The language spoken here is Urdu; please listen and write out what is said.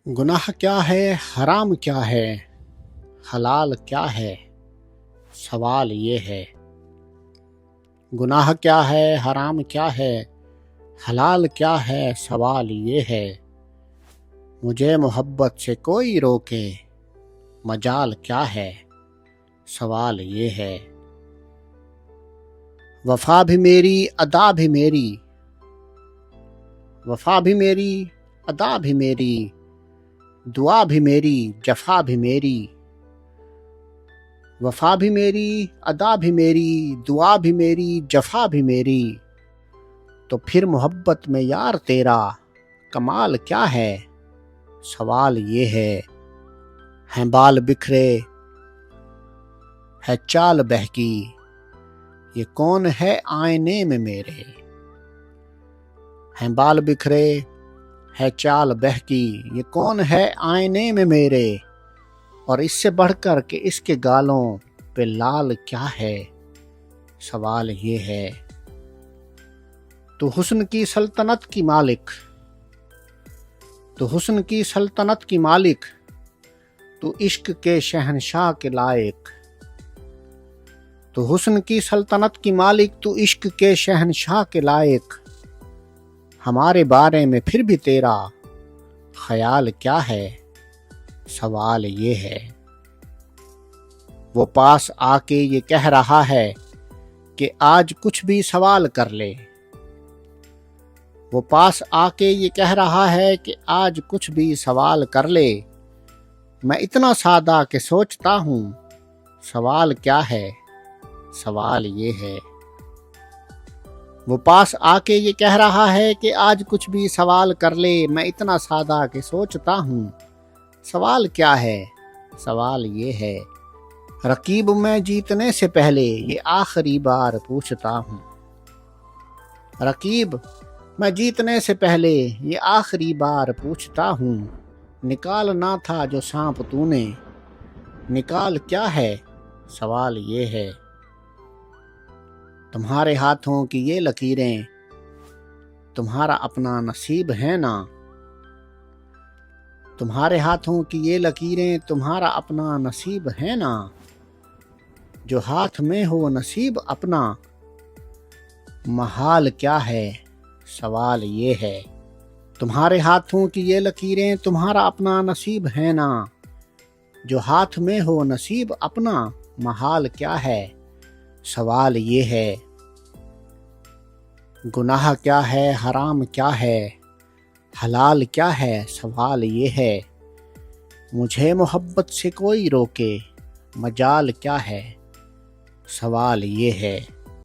گناہ کیا ہے، حرام کیا ہے، حلال کیا ہے؟ سوال یہ ہے۔ گناہ کیا ہے، حرام کیا ہے، حلال کیا ہے؟ سوال یہ ہے۔ مجھے محبت سے کوئی روکے، مجال کیا ہے؟ سوال یہ ہے۔ وفا بھی میری، ادا بھی میری، وفا بھی میری، ادا بھی میری، دعا بھی میری، جفا بھی میری۔ وفا بھی میری، ادا بھی میری، دعا بھی میری، جفا بھی میری۔ تو پھر محبت میں یار تیرا کمال کیا ہے؟ سوال یہ ہے۔ ہیں بال بکھرے، ہے چال بہکی، یہ کون ہے آئینے میں میرے؟ ہیں بال بکھرے، ہے چال بہکی، یہ کون ہے آئینے میں میرے؟ اور اس سے بڑھ کر کہ اس کے گالوں پہ لال کیا ہے؟ سوال یہ ہے۔ تو حسن کی سلطنت کی مالک، تو حسن کی سلطنت کی مالک، تو عشق کے شہنشاہ کے لائق۔ تو حسن کی سلطنت کی مالک، تو عشق کے شہنشاہ کے لائق۔ ہمارے بارے میں پھر بھی تیرا خیال کیا ہے؟ سوال یہ ہے۔ وہ پاس آ کے یہ کہہ رہا ہے کہ آج کچھ بھی سوال کر لے۔ وہ پاس آ کے یہ کہہ رہا ہے کہ آج کچھ بھی سوال کر لے۔ میں اتنا سادہ کہ سوچتا ہوں سوال کیا ہے؟ سوال یہ ہے۔ وہ پاس آ کے یہ کہہ رہا ہے کہ آج کچھ بھی سوال کر لے۔ میں اتنا سادہ کہ سوچتا ہوں سوال کیا ہے؟ سوال یہ ہے۔ رقیب میں جیتنے سے پہلے یہ آخری بار پوچھتا ہوں۔ رقیب میں جیتنے سے پہلے یہ آخری بار پوچھتا ہوں۔ نکالنا تھا جو سانپ تو نے، نکال کیا ہے؟ سوال یہ ہے۔ تمہارے ہاتھوں کی یہ لکیریں تمہارا اپنا نصیب ہے نا؟ تمہارے ہاتھوں کی یہ لکیریں تمہارا اپنا نصیب ہے نا؟ جو ہاتھ میں ہو نصیب اپنا، محال کیا ہے؟ سوال یہ ہے۔ تمہارے ہاتھوں کی یہ لکیریں تمہارا اپنا نصیب ہے نا؟ جو ہاتھ میں ہو نصیب اپنا، محال کیا ہے؟ سوال یہ ہے۔ گناہ کیا ہے، حرام کیا ہے، حلال کیا ہے؟ سوال یہ ہے۔ مجھے محبت سے کوئی روکے، مجال کیا ہے؟ سوال یہ ہے۔